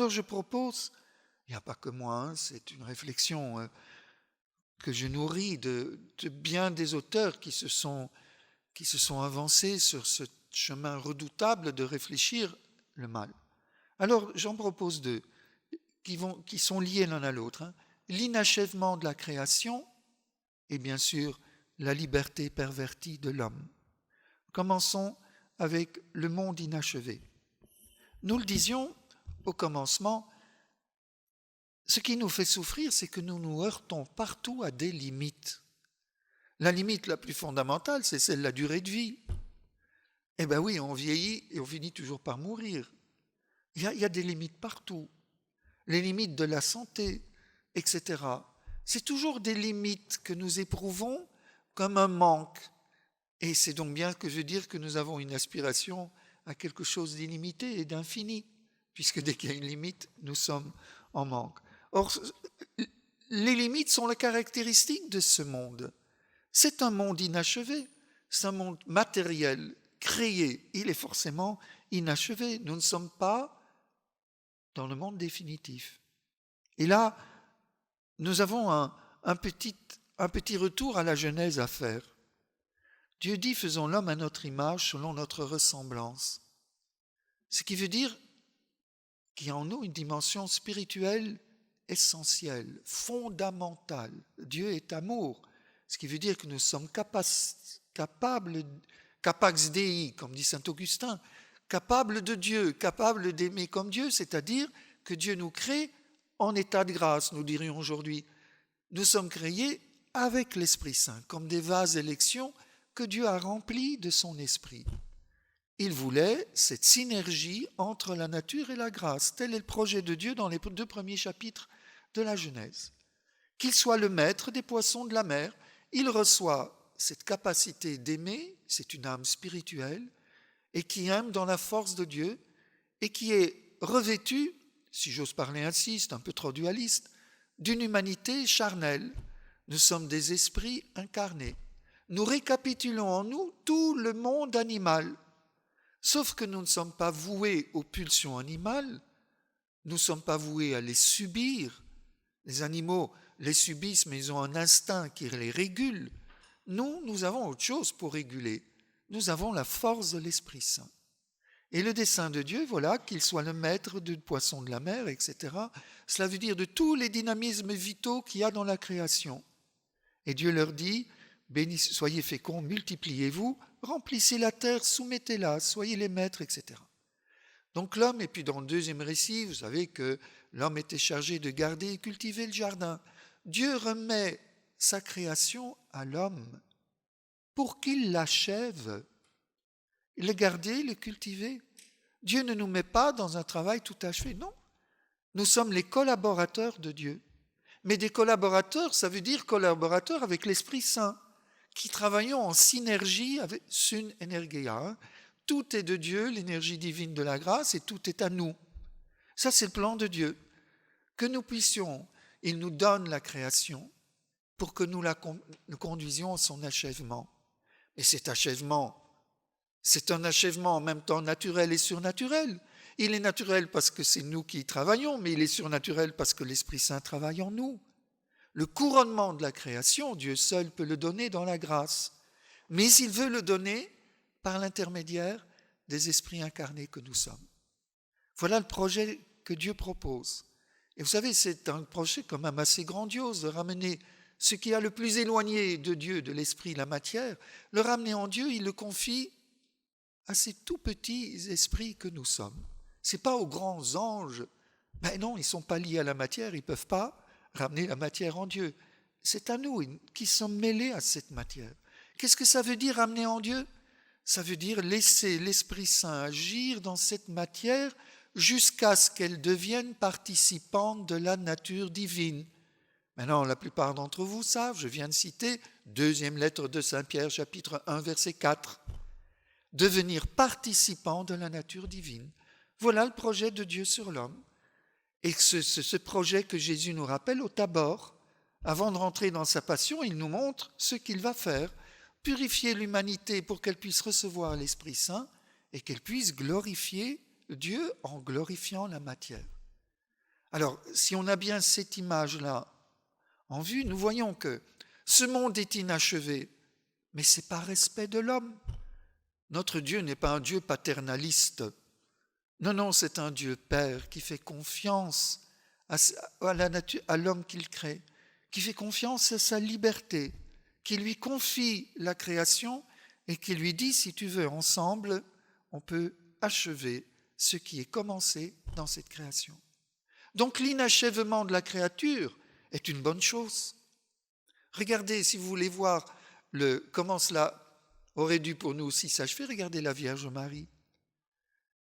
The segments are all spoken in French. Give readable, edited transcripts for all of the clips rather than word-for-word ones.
Alors je propose, il n'y a pas que moi, hein, c'est une réflexion que je nourris de bien des auteurs qui se sont avancés sur ce chemin redoutable de réfléchir le mal. Alors j'en propose deux qui sont liés l'un à l'autre, hein. L'inachèvement de la création et bien sûr la liberté pervertie de l'homme. Commençons avec le monde inachevé. Nous le disions au commencement, ce qui nous fait souffrir, c'est que nous nous heurtons partout à des limites. La limite la plus fondamentale, c'est celle de la durée de vie. Eh bien oui, on vieillit et on finit toujours par mourir. Il y a des limites partout. Les limites de la santé, etc. C'est toujours des limites que nous éprouvons comme un manque. Et c'est donc bien que je veux dire que nous avons une aspiration à quelque chose d'illimité et d'infini, puisque dès qu'il y a une limite, nous sommes en manque. Or, les limites sont la caractéristique de ce monde. C'est un monde inachevé, c'est un monde matériel, créé, il est forcément inachevé. Nous ne sommes pas dans le monde définitif. Et là, nous avons un petit retour à la Genèse à faire. Dieu dit, faisons l'homme à notre image, selon notre ressemblance. Ce qui veut dire qu'il y a en nous une dimension spirituelle essentielle, fondamentale. Dieu est amour, ce qui veut dire que nous sommes capables, capax Dei, comme dit saint Augustin, capables de Dieu, capables d'aimer comme Dieu, c'est-à-dire que Dieu nous crée en état de grâce, nous dirions aujourd'hui. Nous sommes créés avec l'Esprit Saint, comme des vases élections que Dieu a remplis de son esprit. Il voulait cette synergie entre la nature et la grâce. Tel est le projet de Dieu dans les 2 premiers chapitres de la Genèse. Qu'il soit le maître des poissons de la mer, il reçoit cette capacité d'aimer, c'est une âme spirituelle, et qui aime dans la force de Dieu, et qui est revêtu, si j'ose parler ainsi, c'est un peu trop dualiste, d'une humanité charnelle. Nous sommes des esprits incarnés. Nous récapitulons en nous tout le monde animal. Sauf que nous ne sommes pas voués aux pulsions animales, nous ne sommes pas voués à les subir. Les animaux les subissent, mais ils ont un instinct qui les régule. Nous avons autre chose pour réguler. Nous avons la force de l'Esprit Saint. Et le dessein de Dieu, voilà, qu'il soit le maître du poisson de la mer, etc. Cela veut dire de tous les dynamismes vitaux qu'il y a dans la création. Et Dieu leur dit, soyez féconds, multipliez-vous, remplissez la terre, soumettez-la, soyez les maîtres, etc. Donc l'homme, et puis dans le deuxième récit, vous savez que l'homme était chargé de garder et cultiver le jardin. Dieu remet sa création à l'homme pour qu'il l'achève, le garder, le cultiver. Dieu ne nous met pas dans un travail tout achevé, non. Nous sommes les collaborateurs de Dieu. Mais des collaborateurs, ça veut dire collaborateurs avec l'Esprit Saint, qui travaillons en synergie avec Sun Energeia. Tout est de Dieu, l'énergie divine de la grâce, et tout est à nous. Ça, c'est le plan de Dieu. Que nous puissions, il nous donne la création pour que nous nous conduisions à son achèvement. Et cet achèvement, c'est un achèvement en même temps naturel et surnaturel. Il est naturel parce que c'est nous qui y travaillons, mais il est surnaturel parce que l'Esprit Saint travaille en nous. Le couronnement de la création, Dieu seul peut le donner dans la grâce. Mais il veut le donner par l'intermédiaire des esprits incarnés que nous sommes. Voilà le projet que Dieu propose. Et vous savez, c'est un projet quand même assez grandiose de ramener ce qui a le plus éloigné de Dieu, de l'esprit, la matière, le ramener en Dieu, il le confie à ces tout petits esprits que nous sommes. Ce n'est pas aux grands anges. Ben non, ils ne sont pas liés à la matière, ils ne peuvent pas ramener la matière en Dieu. C'est à nous qui sommes mêlés à cette matière. Qu'est-ce que ça veut dire ramener en Dieu ? Ça veut dire laisser l'Esprit Saint agir dans cette matière jusqu'à ce qu'elle devienne participante de la nature divine. Maintenant, la plupart d'entre vous savent, je viens de citer, 2e lettre de Saint Pierre, chapitre 1, verset 4. Devenir participant de la nature divine. Voilà le projet de Dieu sur l'homme. Et ce projet que Jésus nous rappelle au Tabor, avant de rentrer dans sa passion, il nous montre ce qu'il va faire, purifier l'humanité pour qu'elle puisse recevoir l'Esprit Saint et qu'elle puisse glorifier Dieu en glorifiant la matière. Alors, si on a bien cette image-là en vue, nous voyons que ce monde est inachevé, mais c'est par respect de l'homme. Notre Dieu n'est pas un Dieu paternaliste. Non, non, c'est un Dieu Père qui fait confiance à la nature, à l'homme qu'il crée, qui fait confiance à sa liberté, qui lui confie la création et qui lui dit, si tu veux, ensemble, on peut achever ce qui est commencé dans cette création. Donc l'inachèvement de la créature est une bonne chose. Regardez, si vous voulez voir comment cela aurait dû pour nous aussi s'achever, regardez la Vierge Marie.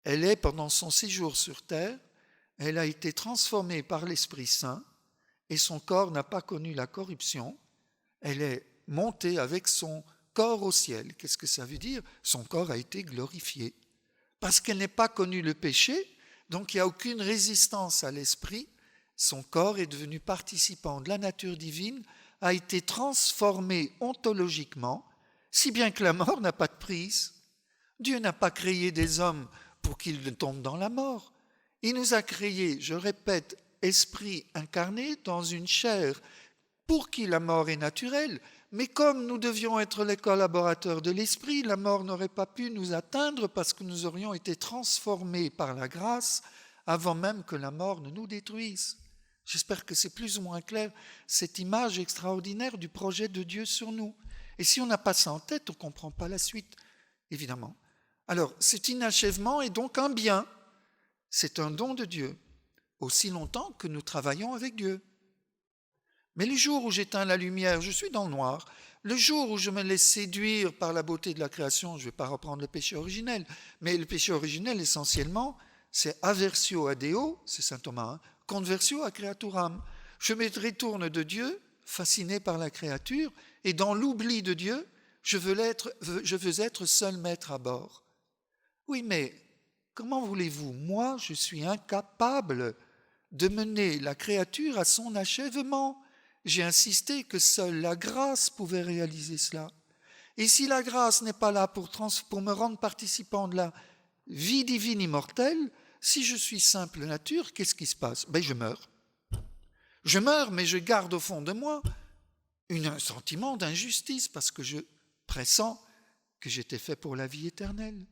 Elle est, pendant son séjour sur terre, elle a été transformée par l'Esprit Saint et son corps n'a pas connu la corruption. Elle est montée avec son corps au ciel. Qu'est-ce que ça veut dire? Son corps a été glorifié. Parce qu'elle n'a pas connu le péché, donc il n'y a aucune résistance à l'esprit. Son corps est devenu participant de la nature divine, a été transformé ontologiquement, si bien que la mort n'a pas de prise. Dieu n'a pas créé des hommes pour qu'ils tombent dans la mort. Il nous a créés, je répète, esprit incarné dans une chair pour qui la mort est naturelle, mais comme nous devions être les collaborateurs de l'esprit, la mort n'aurait pas pu nous atteindre parce que nous aurions été transformés par la grâce avant même que la mort ne nous détruise. J'espère que c'est plus ou moins clair, cette image extraordinaire du projet de Dieu sur nous. Et si on n'a pas ça en tête, on ne comprend pas la suite, évidemment. Alors, cet inachèvement est donc un bien. C'est un don de Dieu, aussi longtemps que nous travaillons avec Dieu. Mais le jour où j'éteins la lumière, je suis dans le noir. Le jour où je me laisse séduire par la beauté de la création, je ne vais pas reprendre le péché originel, mais le péché originel, essentiellement, c'est aversio ad Deo, c'est saint Thomas, conversio a creaturam. Je me détourne de Dieu, fasciné par la créature, et dans l'oubli de Dieu, je veux être seul maître à bord. Oui, mais comment voulez-vous? Moi, je suis incapable de mener la créature à son achèvement. J'ai insisté que seule la grâce pouvait réaliser cela. Et si la grâce n'est pas là pour me rendre participant de la vie divine immortelle, si je suis simple nature, qu'est-ce qui se passe? Je meurs. Je meurs, mais je garde au fond de moi un sentiment d'injustice parce que je pressens que j'étais fait pour la vie éternelle.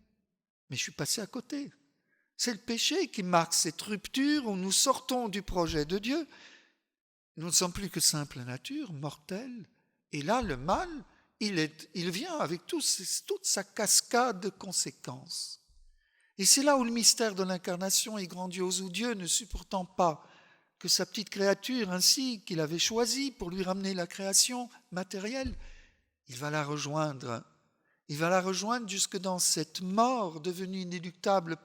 Mais je suis passé à côté. C'est le péché qui marque cette rupture où nous sortons du projet de Dieu. Nous ne sommes plus que simple nature, mortelle. Et là, le mal, il vient avec toute sa cascade de conséquences. Et c'est là où le mystère de l'incarnation est grandiose, où Dieu, ne supportant pas que sa petite créature, ainsi qu'il avait choisi pour lui ramener la création matérielle, il va la rejoindre. Il va la rejoindre jusque dans cette mort devenue inéluctable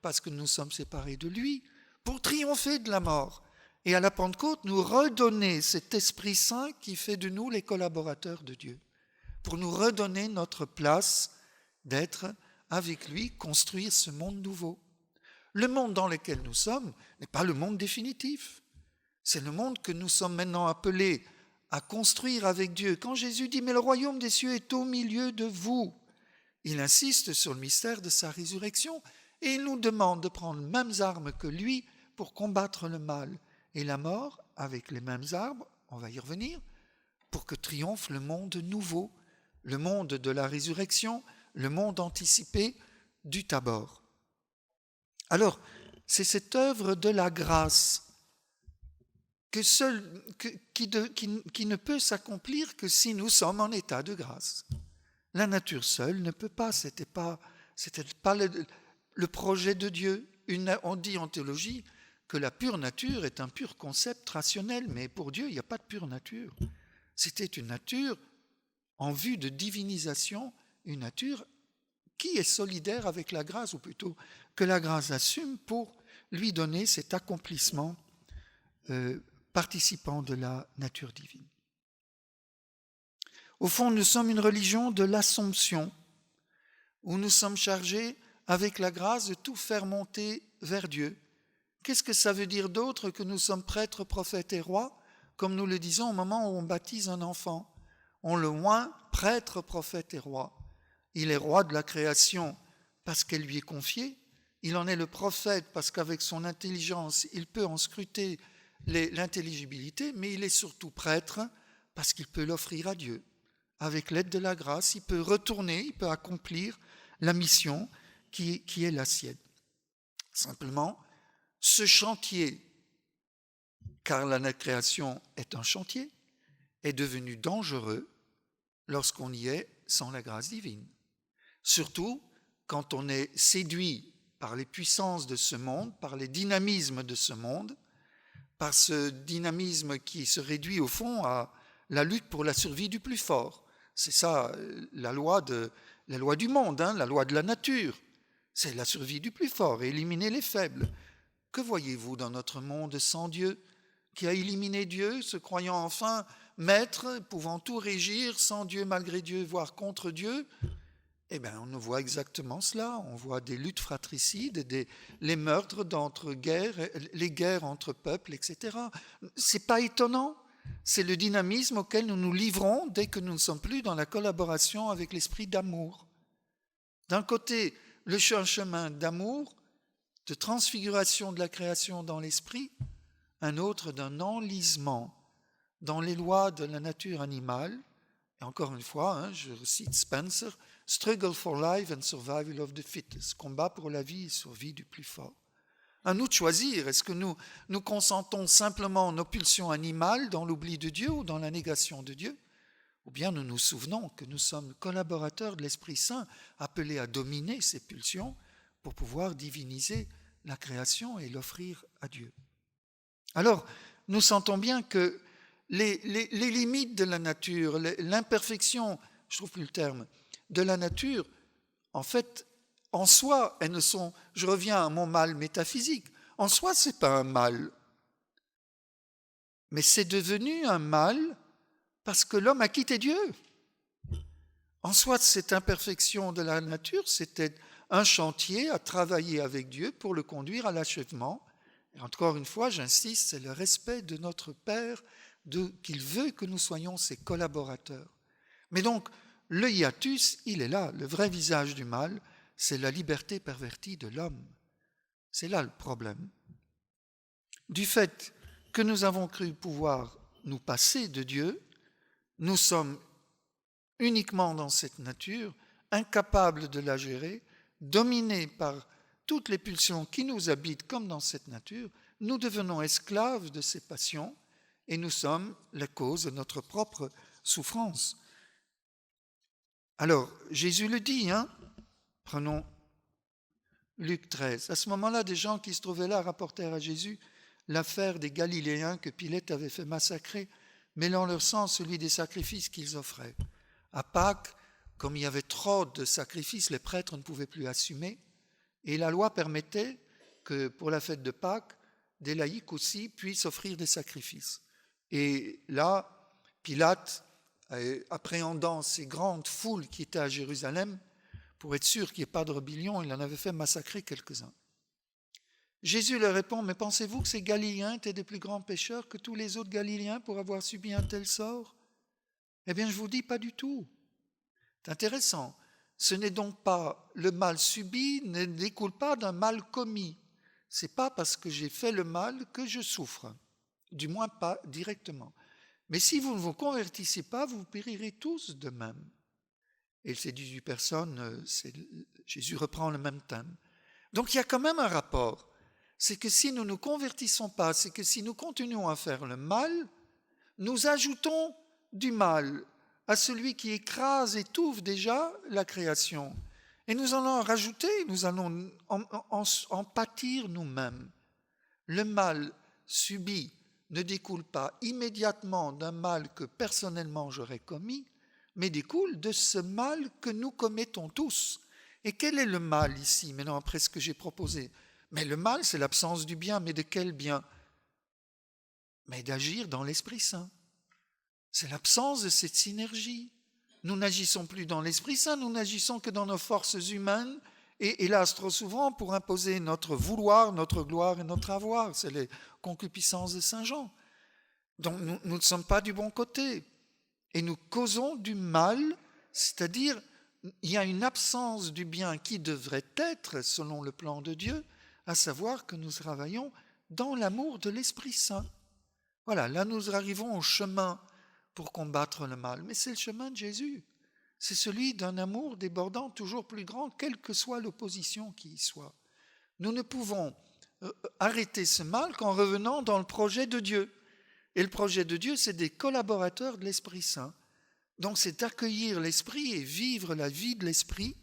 parce que nous sommes séparés de lui, pour triompher de la mort. Et à la Pentecôte, nous redonner cet Esprit Saint qui fait de nous les collaborateurs de Dieu, pour nous redonner notre place d'être avec lui, construire ce monde nouveau. Le monde dans lequel nous sommes n'est pas le monde définitif. C'est le monde que nous sommes maintenant appelés à construire avec Dieu. Quand Jésus dit « Mais le royaume des cieux est au milieu de vous », il insiste sur le mystère de sa résurrection et il nous demande de prendre les mêmes armes que lui pour combattre le mal et la mort avec les mêmes armes, on va y revenir, pour que triomphe le monde nouveau, le monde de la résurrection, le monde anticipé du Tabor. Alors, c'est cette œuvre de la grâce qui ne peut s'accomplir que si nous sommes en état de grâce. La nature seule ne peut pas, c'était pas le projet de Dieu. On dit en théologie que la pure nature est un pur concept rationnel, mais pour Dieu, il n'y a pas de pure nature. C'était une nature en vue de divinisation, une nature qui est solidaire avec la grâce, ou plutôt que la grâce assume pour lui donner cet accomplissement participant de la nature divine. Au fond, nous sommes une religion de l'Assomption, où nous sommes chargés, avec la grâce, de tout faire monter vers Dieu. Qu'est-ce que ça veut dire d'autre que nous sommes prêtres, prophètes et rois, comme nous le disons au moment où on baptise un enfant? On le oint prêtre, prophète et roi. Il est roi de la création parce qu'elle lui est confiée, il en est le prophète parce qu'avec son intelligence, il peut en scruter l'intelligibilité, mais il est surtout prêtre parce qu'il peut l'offrir à Dieu. Avec l'aide de la grâce, il peut retourner, il peut accomplir la mission qui est la sienne. Simplement, ce chantier, car la création est un chantier, est devenu dangereux lorsqu'on y est sans la grâce divine. Surtout quand on est séduit par les puissances de ce monde, par les dynamismes de ce monde, par ce dynamisme qui se réduit au fond à la lutte pour la survie du plus fort. C'est ça la loi du monde, la loi de la nature. C'est la survie du plus fort et éliminer les faibles. Que voyez-vous dans notre monde sans Dieu, qui a éliminé Dieu, se croyant enfin maître, pouvant tout régir, sans Dieu, malgré Dieu, voire contre Dieu? Eh bien, on voit exactement cela. On voit des luttes fratricides, les meurtres les guerres entre peuples, etc. C'est pas étonnant. C'est le dynamisme auquel nous nous livrons dès que nous ne sommes plus dans la collaboration avec l'esprit d'amour. D'un côté, le chemin d'amour, de transfiguration de la création dans l'esprit, un autre d'un enlisement dans les lois de la nature animale. Et encore une fois, je cite Spencer, « Struggle for life and survival of the fittest », combat pour la vie et survie du plus fort. À nous de choisir, est-ce que nous consentons simplement nos pulsions animales dans l'oubli de Dieu ou dans la négation de Dieu, ou bien nous nous souvenons que nous sommes collaborateurs de l'Esprit Saint, appelés à dominer ces pulsions pour pouvoir diviniser la création et l'offrir à Dieu. Alors, nous sentons bien que les limites de la nature, l'imperfection, je trouve plus le terme, de la nature, en fait, en soi, elles ne sont, je reviens à mon mal métaphysique, en soi, ce n'est pas un mal, mais c'est devenu un mal parce que l'homme a quitté Dieu. En soi, cette imperfection de la nature, c'était un chantier à travailler avec Dieu pour le conduire à l'achèvement. Et encore une fois, j'insiste, c'est le respect de notre Père, qu'il veut que nous soyons ses collaborateurs. Mais donc, le hiatus, il est là. Le vrai visage du mal, c'est la liberté pervertie de l'homme. C'est là le problème. Du fait que nous avons cru pouvoir nous passer de Dieu, nous sommes uniquement dans cette nature, incapables de la gérer, dominés par toutes les pulsions qui nous habitent comme dans cette nature, nous devenons esclaves de ces passions et nous sommes la cause de notre propre souffrance. Alors, Jésus le dit, prenons Luc 13. À ce moment-là, des gens qui se trouvaient là rapportèrent à Jésus l'affaire des Galiléens que Pilate avait fait massacrer, mêlant leur sang à celui des sacrifices qu'ils offraient. À Pâques, comme il y avait trop de sacrifices, les prêtres ne pouvaient plus assumer, et la loi permettait que pour la fête de Pâques, des laïcs aussi puissent offrir des sacrifices. Et là, Pilate, appréhendant ces grandes foules qui étaient à Jérusalem, pour être sûr qu'il n'y ait pas de rébellion, il en avait fait massacrer quelques-uns. Jésus leur répond, « Mais pensez-vous que ces Galiléens étaient des plus grands pécheurs que tous les autres Galiléens pour avoir subi un tel sort ? Eh bien, je vous dis, pas du tout. » C'est intéressant. Ce n'est donc pas le mal subi, ne découle pas d'un mal commis. Ce n'est pas parce que j'ai fait le mal que je souffre, du moins pas directement. Mais si vous ne vous convertissez pas, vous périrez tous de même. Et ces 18 personnes, Jésus reprend le même thème. Donc il y a quand même un rapport. C'est que si nous ne nous convertissons pas, c'est que si nous continuons à faire le mal, nous ajoutons du mal à celui qui écrase, étouffe déjà la création. Et nous allons en rajouter, nous allons en pâtir nous-mêmes. Le mal subi ne découle pas immédiatement d'un mal que personnellement j'aurais commis, mais découle de ce mal que nous commettons tous. Et quel est le mal ici, maintenant, après ce que j'ai proposé ? Mais le mal, c'est l'absence du bien. Mais de quel bien ? Mais d'agir dans l'Esprit Saint. C'est l'absence de cette synergie. Nous n'agissons plus dans l'Esprit Saint, nous n'agissons que dans nos forces humaines, et hélas, trop souvent, pour imposer notre vouloir, notre gloire et notre avoir. C'est les concupiscences de Saint Jean. Donc nous ne sommes pas du bon côté. Et nous causons du mal, c'est-à-dire il y a une absence du bien qui devrait être selon le plan de Dieu, à savoir que nous travaillons dans l'amour de l'Esprit Saint. Voilà, là nous arrivons au chemin pour combattre le mal, mais c'est le chemin de Jésus. C'est celui d'un amour débordant toujours plus grand, quelle que soit l'opposition qui y soit. Nous ne pouvons arrêter ce mal qu'en revenant dans le projet de Dieu. Et le projet de Dieu, c'est des collaborateurs de l'Esprit Saint. Donc c'est d'accueillir l'Esprit et vivre la vie de l'Esprit.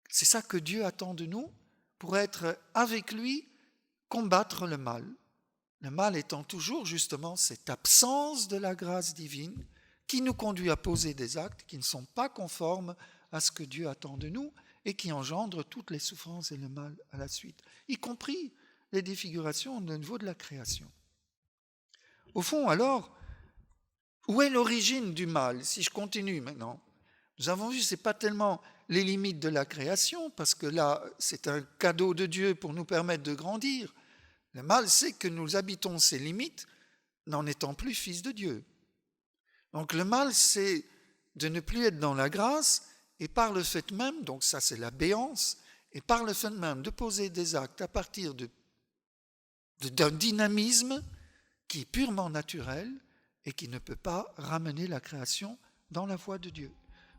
C'est ça que Dieu attend de nous pour être avec lui, combattre le mal. Le mal étant toujours justement cette absence de la grâce divine qui nous conduit à poser des actes qui ne sont pas conformes à ce que Dieu attend de nous et qui engendrent toutes les souffrances et le mal à la suite, y compris les défigurations au niveau de la création. Au fond, alors, où est l'origine du mal? Si je continue maintenant, nous avons vu, ce n'est pas tellement les limites de la création, parce que là, c'est un cadeau de Dieu pour nous permettre de grandir. Le mal, c'est que nous habitons ces limites n'en étant plus fils de Dieu. Donc le mal, c'est de ne plus être dans la grâce, et par le fait même, donc ça c'est la béance, et par le fait même de poser des actes à partir d'un dynamisme qui est purement naturel et qui ne peut pas ramener la création dans la voie de Dieu.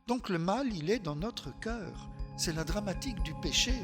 Donc le mal, il est dans notre cœur. C'est la dramatique du péché.